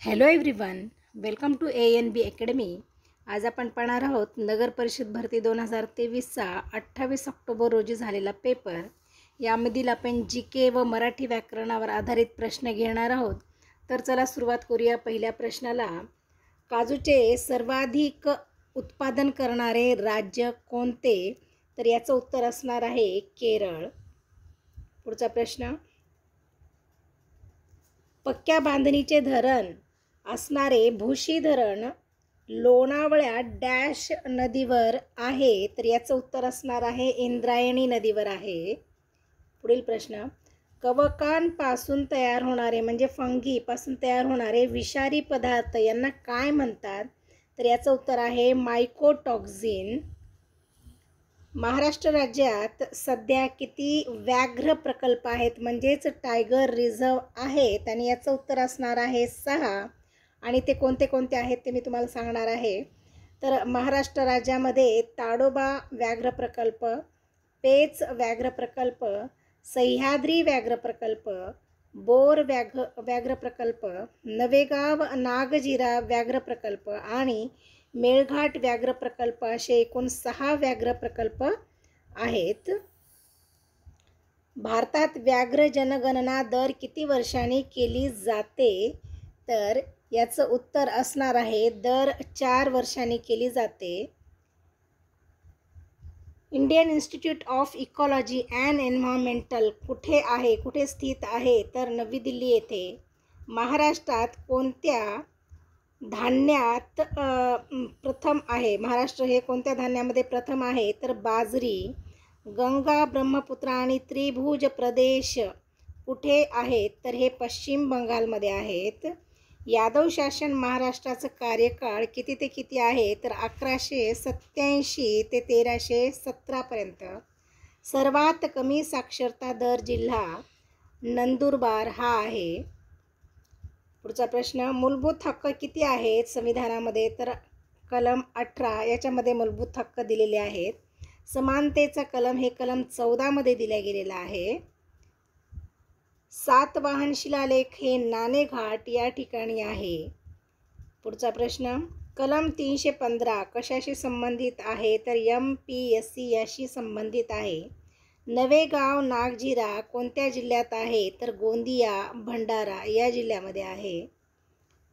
Hello everyone, welcome to ANB academy. आज आपण पाहणार आहोत नगर परिषद भरती 2023चा 28 ऑक्टोबर रोजी झालेला पेपर. यामधील आपण GK व मराठी व्याकरणावर आधारित प्रश्न घेणार आहोत. तर चला सुरुवात करूया पहिल्या प्रश्नाला. काजूचे सर्वाधिक उत्पादन करणारे राज्य कोणते? तर याचं उत्तर असणार आहे केरळ. पुढचा प्रश्न. पक्क्या बांधणीचे धरण असणारे भुशी धरण लोणावळ्या डॅश नदीवर आहे? तर याचं उत्तर असणार आहे इंद्रायणी नदीवर आहे. पुढील प्रश्न. कवकांपासून तयार होणारे म्हणजे फंगीपासून तयार होणारे विषारी पदार्थ यांना काय म्हणतात? तर याचं उत्तर आहे मायकोटॉक्झिन. महाराष्ट्र राज्यात सध्या किती व्याघ्र प्रकल्प आहेत म्हणजेच टायगर रिझर्व आहेत? आणि याचं उत्तर असणार आहे 6. आणि ते कोणते कोणते आहेत ते मी तुम्हाला सांगणार आहे. तर महाराष्ट्र राज्यामध्ये ताडोबा व्याघ्र प्रकल्प, पेच व्याघ्र प्रकल्प, सह्याद्री व्याघ्र प्रकल्प, बोर व्याघ्र प्रकल्प, नवेगाव नागजिरा व्याघ्र प्रकल्प आणि मेळघाट व्याघ्र प्रकल्प असे एकूण 6 व्याघ्र प्रकल्प आहेत. भारतात व्याघ्र जनगणना दर किती वर्षांनी केली जाते? तर याचं उत्तर असणार आहे दर 4 वर्षांनी केली जाते. Indian institute of ecology and environmental कुठे आहे, कुठे स्थित आहे? तर नवी दिल्ली येथे. महाराष्ट्रात कोणत्या धान्यात प्रथम आहे? महाराष्ट्र हे कोणत्या धान्यामध्ये प्रथम आहे? तर बाजरी. गंगा, ब्रह्मपुत्र आणि त्रिभुज प्रदेश कुठे आहेत? तर हे पश्चिम बंगालमध्ये आहेत. यादव शासन महाराष्ट्राचं कार्यकाळ किती ते किती आहे? तर 1187 ते 1317 सर्वात कमी साक्षरता दर जिल्हा नंदुरबार हा आहे. पुढचा प्रश्न. मूलभूत हक्क किती आहेत संविधानामध्ये? तर कलम 18 याच्यामध्ये मूलभूत हक्क दिलेले आहेत. समानतेचा कलम हे कलम 14 मध्ये दिला गेलेला आहे. सातवाहन शिलालेख हे नाणेघाट या ठिकाणी आहे. पुढचा प्रश्न. कलम 315 कशाशी संबंधित आहे? तर MPSC याशी संबंधित आहे. नवेगाव नागजिरा कोणत्या जिल्ह्यात आहे? तर गोंदिया, भंडारा या जिल्ह्यामध्ये आहे.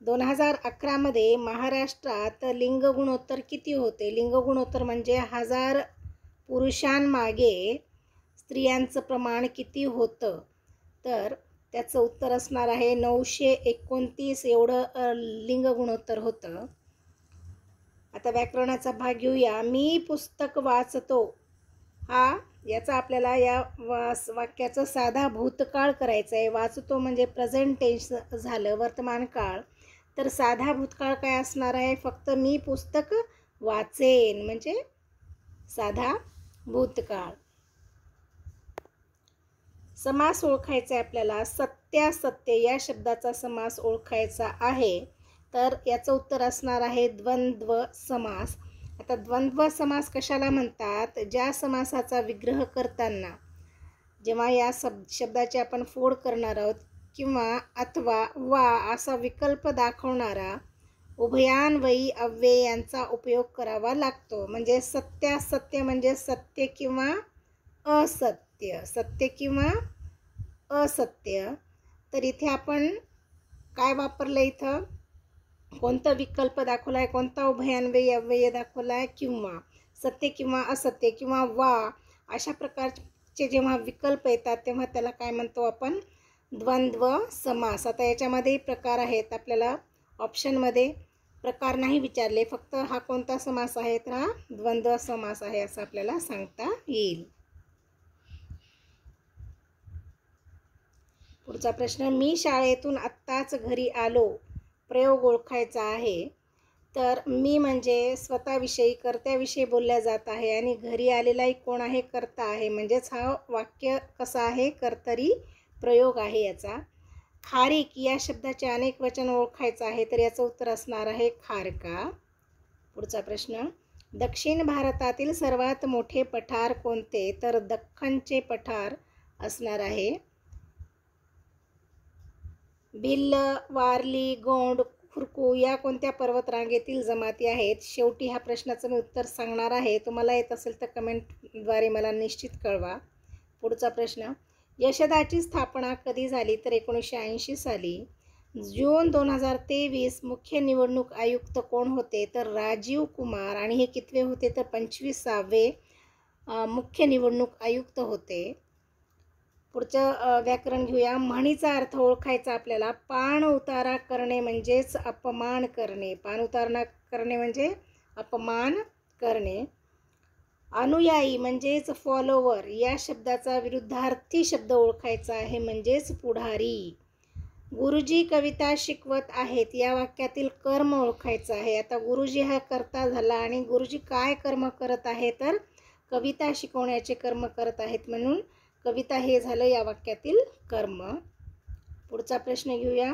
2011 मध्ये महाराष्ट्रात लिंग गुणोत्तर किती होते? लिंग गुणोत्तर म्हणजे 1000 पुरुषांमागे स्त्रियांचं प्रमाण किती होतं? तर त्याचं उत्तर असणार आहे 929 एवढं लिंग गुणोत्तर होतं. आता व्याकरणाचा भाग घेऊया. मी पुस्तक वाचतो याचा आपल्याला या वाक्याचं साधा भूतकाळ करायचं आहे. वाचतो म्हणजे प्रेझेंट टेन्स झालं, वर्तमान काळ. तर साधा भूतकाळ काय असणार आहे? फक्त मी पुस्तक वाचेन म्हणजे साधा भूतकाळ. समास ओळखायचा आहे आपल्याला. सत्यासत्य या शब्दाचा समास ओळखायचा आहे. तर याचं उत्तर असणार आहे द्वंद्व समास. आता द्वंद्व समास कशाला म्हणतात? ज्या समासाचा विग्रह करताना जेव्हा या शब्दाची आपण फोड करणार आहोत किंवा अथवा वा असा विकल्प दाखवणारा उभयान्वयी अव्यय यांचा उपयोग करावा लागतो. म्हणजे सत्यासत्य म्हणजे सत्य किंवा असत्य, सत्य किंवा असत्य. तर इथे आपण काय वापरलं? इथं कोणता विकल्प दाखवला आहे? कोणता उभयान्वयी अव्यय दाखवला आहे? किंवा सत्य किंवा असत्य किंवा वा अशा प्रकारचे जेव्हा विकल्प येतात तेव्हा त्याला काय म्हणतो आपण? द्वंद्व समास. आता याच्यामध्ये प्रकार आहेत. आपल्याला ऑप्शनमध्ये प्रकार नाही विचारले, फक्त हा कोणता समास आहे? तर हा द्वंद्व समास आहे असं आपल्याला सांगता येईल. पुढचा प्रश्न. मी शाळेतून आत्ताच घरी आलो प्रयोग ओळखायचा आहे. तर मी म्हणजे स्वतःविषयी, कर्त्याविषयी बोलल्या जात आहे आणि घरी आलेलाही कोण आहे? कर्ता आहे. म्हणजेच हा वाक्य कसा आहे? कर्तरी प्रयोग आहे याचा. खारीक या शब्दाचे अनेक वचन ओळखायचं आहे. तर याचं उत्तर असणार आहे खारका. पुढचा प्रश्न. दक्षिण भारतातील सर्वात मोठे पठार कोणते? तर दख्खनचे पठार असणार आहे. भिल्ल, वारली, गोंड खुरकू या कोणत्या पर्वतरांगेतील जमाती आहेत? शेवटी ह्या प्रश्नाचं मी उत्तर सांगणार आहे. तुम्हाला येत असेल तर कमेंटद्वारे मला निश्चित कळवा. पुढचा प्रश्न, यशदाची स्थापना कधी झाली? तर 1980 साली. जून 2023 मुख्य निवडणूक आयुक्त कोण होते? तर राजीव कुमार. आणि हे कितवे होते? तर 25वे मुख्य निवडणूक आयुक्त होते. पुढचं व्याकरण घेऊया. म्हणीचा अर्थ ओळखायचा आपल्याला. पाण उतारा करणे म्हणजेच अपमान करणे. पान उतारा करणे म्हणजे अपमान करणे. अनुयायी म्हणजेच फॉलोवर या शब्दाचा विरुद्धार्थी शब्द ओळखायचा आहे म्हणजेच पुढारी. गुरुजी कविता शिकवत आहेत या वाक्यातील कर्म ओळखायचं आहे. आता गुरुजी हा कर्ता झाला आणि गुरुजी काय कर्म करत आहे? तर कविता शिकवण्याचे कर्म करत आहेत, म्हणून कविता हे झालं या वाक्यातील कर्म. पुढचा प्रश्न घेऊया.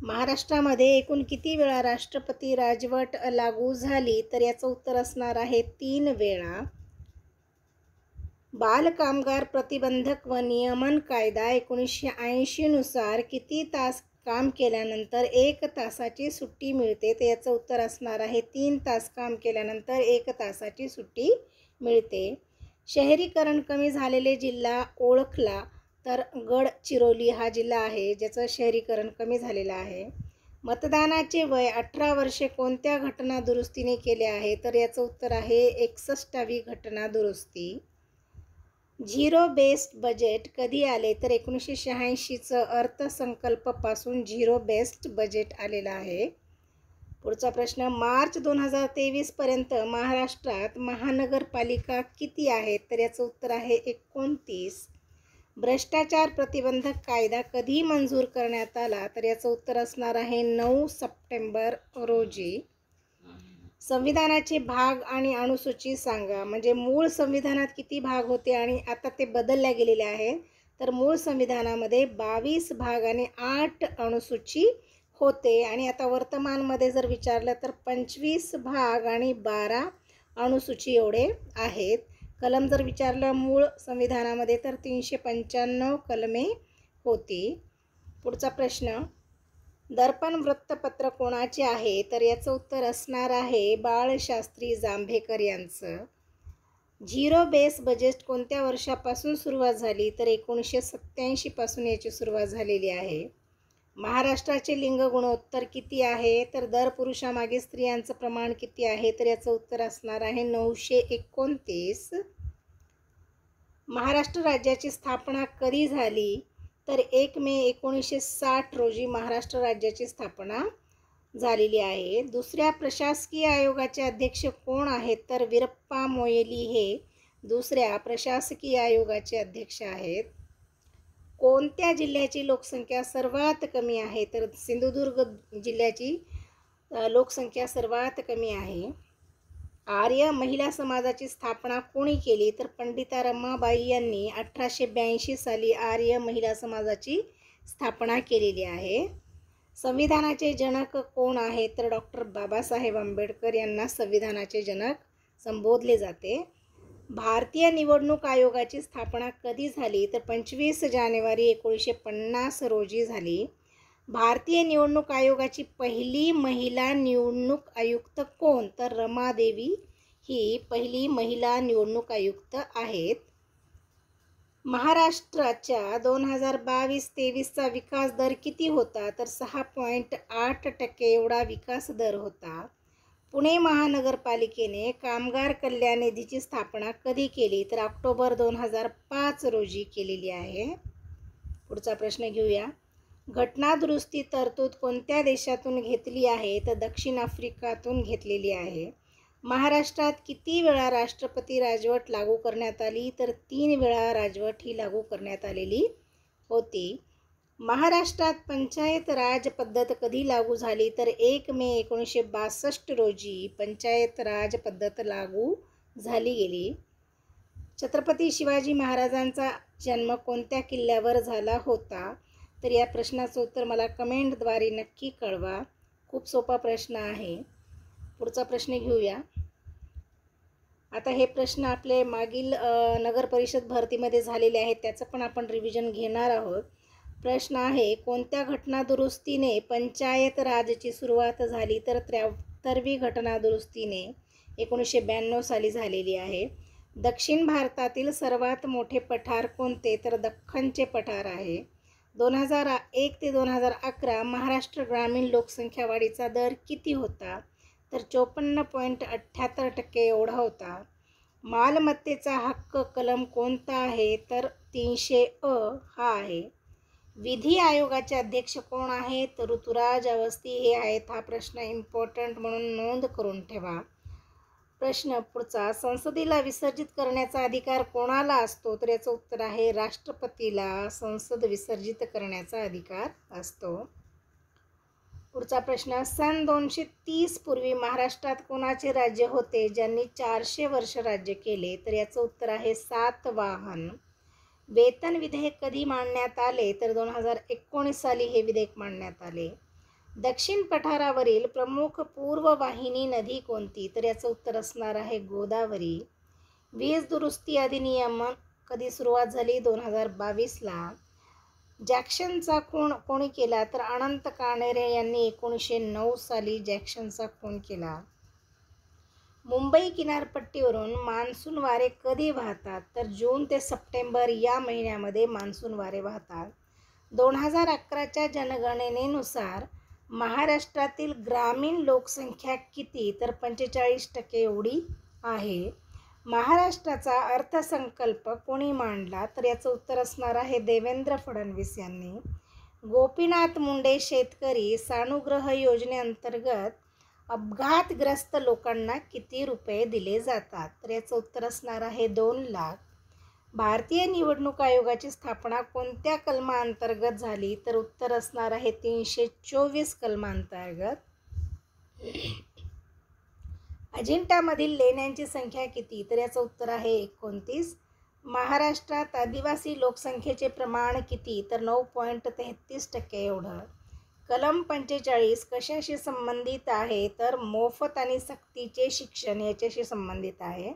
महाराष्ट्रामध्ये एकूण किती वेळा राष्ट्रपती राजवट लागू झाली? तर याचं उत्तर असणार आहे 3 वेळा. बालकामगार प्रतिबंधक व नियमन कायदा 1980 नुसार किती तास काम केल्यानंतर 1 तासाची सुट्टी मिळते? तर याचं उत्तर असणार आहे 3 तास काम केल्यानंतर 1 तासाची सुट्टी मिळते. शहरीकरण कमी झालेले जिल्हा ओळखला तर गडचिरोली हा जिल्हा आहे ज्याचं शहरीकरण कमी झालेलं आहे. मतदानाचे वय 18 वर्षे कोणत्या घटना दुरुस्तीने केले आहे? तर याचं उत्तर आहे 61वी घटना दुरुस्ती. झिरो बेस्ड बजेट कधी आले? तर 1986चं अर्थसंकल्पापासून झिरो बेस्ड बजेट आलेलं आहे. पुढचा प्रश्न, मार्च 2023 पर्यंत महाराष्ट्रात महानगरपालिका किती आहेत? तर याचं उत्तर आहे 29. भ्रष्टाचार प्रतिबंधक कायदा कधी मंजूर करण्यात आला? तर याचं उत्तर असणार आहे 9 सप्टेंबर रोजी. संविधानाचे भाग आणि अनुसूची सांगा. म्हणजे मूळ संविधानात किती भाग होते आणि आता ते बदलल्या गेलेले आहेत? तर मूळ संविधानामध्ये 22 भाग आणि 8 अनुसूची होते आणि आता वर्तमानमध्ये जर विचारलं तर 25 भाग आणि 12 अनुसूची एवढे आहेत. कलम जर विचारलं मूळ संविधानामध्ये तर 395 कलमे होती. पुढचा प्रश्न, दर्पण वृत्तपत्र कोणाचे आहे? तर याचं उत्तर असणार आहे बाळशास्त्री जांभेकर यांचं. झिरो बेस बजेट कोणत्या वर्षापासून सुरुवात झाली? तर 1987 पासून याची सुरुवात झालेली आहे. महाराष्ट्राचे लिंग गुणोत्तर किती आहे? तर दर पुरुषामागे स्त्रियांचं प्रमाण किती आहे? तर याचं उत्तर असणार आहे 929. महाराष्ट्र राज्याची स्थापना कधी झाली? तर 1 मे 1960 रोजी महाराष्ट्र राज्याची स्थापना झालेली आहे. दुसऱ्या प्रशासकीय आयोगाचे अध्यक्ष कोण आहेत? तर वीरप्पा मोईली हे दुसऱ्या प्रशासकीय आयोगाचे अध्यक्ष आहेत. कोणत्या जिल्ह्याची लोकसंख्या सर्वात कमी आहे? तर सिंधुदुर्ग जिल्ह्याची लोकसंख्या सर्वात कमी आहे. आर्य महिला समाजाची स्थापना कोणी केली? तर पंडिता रमाबाई यांनी 1882 साली आर्य महिला समाजाची स्थापना केलेली आहे. संविधानाचे जनक कोण आहेत? तर डॉक्टर बाबासाहेब आंबेडकर यांना संविधानाचे जनक संबोधले जाते. भारतीय निवडणूक आयोगाची स्थापना कधी झाली? तर 25 जानेवारी 1950 रोजी झाली. भारतीय निवडणूक आयोगाची पहिली महिला निवडणूक आयुक्त कोण? तर रमादेवी ही पहिली महिला निवडणूक आयुक्त आहेत. महाराष्ट्राच्या 2022-23चा विकास दर किती होता? तर 6.8% एवढा विकास दर होता. पुणे महानगरपालिकेने कामगार कल्याण निधीची स्थापना कधी केली? तर ऑक्टोबर 2005 रोजी केलेली आहे. पुढचा प्रश्न घेऊया. घटनादुरुस्ती तरतूद कोणत्या देशातून घेतली आहे? तर दक्षिण आफ्रिकातून घेतलेली आहे. महाराष्ट्रात किती वेळा राष्ट्रपती राजवट लागू करण्यात आली? तर 3 वेळा राजवट ही लागू करण्यात आलेली होती. महाराष्ट्रात पंचायत राज पद्धत कधी लागू झाली? तर 1 मे 1962 रोजी पंचायत राज पद्धत लागू झाली गेली. छत्रपती शिवाजी महाराजांचा जन्म कोणत्या किल्ल्यावर झाला होता? तर या प्रश्नाचं उत्तर मला कमेंटद्वारे नक्की कळवा. खूप सोपा प्रश्न आहे. पुढचा प्रश्न घेऊया. आता हे प्रश्न आपले मागील नगर परिषद भरतीमध्ये झालेले आहेत, त्याचं पण आपण रिव्हिजन घेणार आहोत. प्रश्न आहे, कोणत्या घटनादुरुस्तीने पंचायत राजची सुरुवात झाली? तर 73वी घटनादुरुस्तीने 1992 साली झालेली आहे. दक्षिण भारतातील सर्वात मोठे पठार कोणते? तर दख्खनचे पठार आहे. 2001 ते 2011 महाराष्ट्र ग्रामीण लोकसंख्या वाढीचा दर किती होता? तर 54.78% एवढा होता. मालमत्तेचा हक्क कलम कोणता आहे? तर 300 हा आहे. विधी आयोगाचे अध्यक्ष कोण आहेत? तर ऋतुराज अवस्थी हे आहेत. हा प्रश्न इम्पॉर्टंट म्हणून नोंद करून ठेवा. प्रश्न पुढचा, संसदेला विसर्जित करण्याचा अधिकार कोणाला असतो? तर याचं उत्तर आहे राष्ट्रपतीला संसद विसर्जित करण्याचा अधिकार असतो. पुढचा प्रश्न, सन 230 पूर्वी महाराष्ट्रात कोणाचे राज्य होते ज्यांनी 400 वर्ष राज्य केले? तर याचं उत्तर आहे सातवाहन. वेतन विधेयक कधी मांडण्यात आले? तर 2019 साली हे विधेयक मांडण्यात आले. दक्षिण पठारावरील प्रमुख पूर्ववाहिनी नदी कोणती? तर याचं उत्तर असणार आहे गोदावरी. वीज दुरुस्ती अधिनियम कधी सुरुवात झाली? 2022ला. जॅक्सनचा खून कोणी केला? तर अनंत काणेरे यांनी 1909 साली जॅक्सनचा खून केला. मुंबई किनारपट्टीवरून मान्सून वारे कधी वाहतात? तर जून ते सप्टेंबर या महिन्यामध्ये मान्सून वारे वाहतात. 2011च्या जनगणनेनुसार महाराष्ट्रातील ग्रामीण लोकसंख्या किती? तर 45% एवढी आहे. महाराष्ट्राचा अर्थसंकल्प कोणी मांडला? तर याचं उत्तर असणार आहे देवेंद्र फडणवीस यांनी. गोपीनाथ मुंडे शेतकरी सानुग्रह योजनेअंतर्गत अपघातग्रस्त लोकांना किती रुपये दिले जातात? तर याचं उत्तर असणार आहे 2 लाख. भारतीय निवडणूक आयोगाची स्थापना कोणत्या कलमाअंतर्गत झाली? तर उत्तर असणार आहे 324 कलमाअंतर्गत. अजिंठामधील लेण्यांची संख्या किती? तर याचं उत्तर आहे 29. महाराष्ट्रात आदिवासी लोकसंख्येचे प्रमाण किती? तर 9.33% एवढं. कलम 45 कशाशी संबंधित आहे? तर मोफत आणि सक्तीचे शिक्षण याच्याशी संबंधित आहे.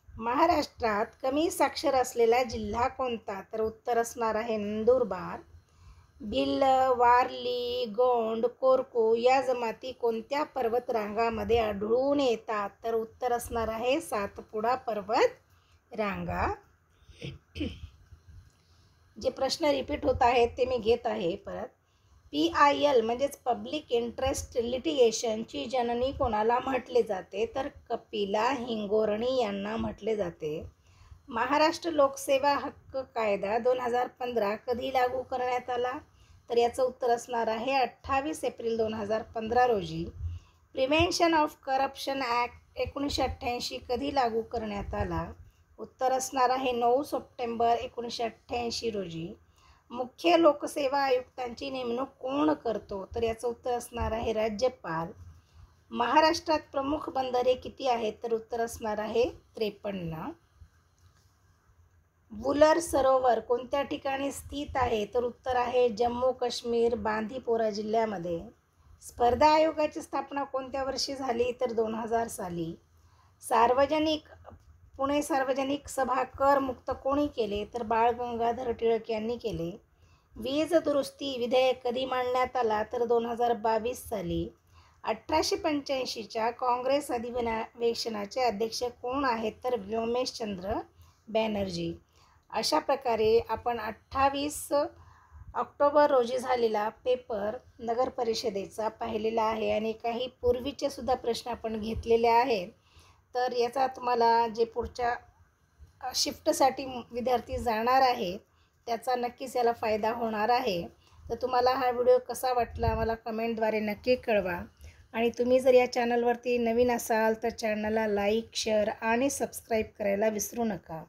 महाराष्ट्रात कमी साक्षर असलेला जिल्हा कोणता? तर उत्तर असणार आहे नंदुरबार. भिल्ल, वारली, गोंड, कोरकू या जमाती कोणत्या पर्वतरांगामध्ये आढळून येतात? तर उत्तर असणार आहे सातपुडा पर्वत रांगा. जे प्रश्न रिपीट होत आहेत ते मी घेत आहे परत. PIL म्हणजेच पब्लिक इंटरेस्ट लिटिगेशनची जननी कोणाला म्हटले जाते? तर कपिला हिंगोरणी यांना म्हटले जाते. महाराष्ट्र लोकसेवा हक्क कायदा 2015 कधी लागू करण्यात आला? तर याचं उत्तर असणार आहे 28 एप्रिल 2015 रोजी. प्रिव्हेन्शन ऑफ करप्शन ॲक्ट 1988 कधी लागू करण्यात आला? उत्तर असणार आहे 9 सप्टेंबर 1988 रोजी. मुख्य लोकसेवा आयुक्तांची नेमणूक कोण करतो? तर याचं उत्तर असणार आहे राज्यपाल. महाराष्ट्रात प्रमुख बंदरे किती आहेत? तर उत्तर असणार आहे 53. वुलर सरोवर कोणत्या ठिकाणी स्थित आहे? तर उत्तर आहे जम्मू काश्मीर बांदीपोरा जिल्ह्यामध्ये. स्पर्धा आयोगाची स्थापना कोणत्या वर्षी झाली? तर 2000 साली. पुणे सार्वजनिक सभा करमुक्त कोणी केले? तर बाळ गंगाधर टिळक यांनी केले. वीज दुरुस्ती विधेयक कधी मांडण्यात आला? तर 2022 साली. 1885च्या काँग्रेस अधिवेशनाचे अध्यक्ष कोण आहेत? तर व्योमेशचंद्र बॅनर्जी. अशा प्रकारे आपण 28 ऑक्टोबर रोजी झालेला पेपर नगर परिषदेचा पाहिलेला आहे आणि काही पूर्वीचे सुद्धा प्रश्न आपण घेतलेले आहेत. तर याचा तुम्हाला जे पुढच्या शिफ्टसाठी विद्यार्थी जाणार आहे त्याचा नक्कीच याला फायदा होणार आहे. तर तुम्हाला हा व्हिडिओ कसा वाटला मला कमेंटद्वारे नक्की कळवा. आणि तुम्ही जर या चॅनलवरती नवीन असाल तर चॅनलला लाईक, शेअर आणि सबस्क्राईब करायला विसरू नका.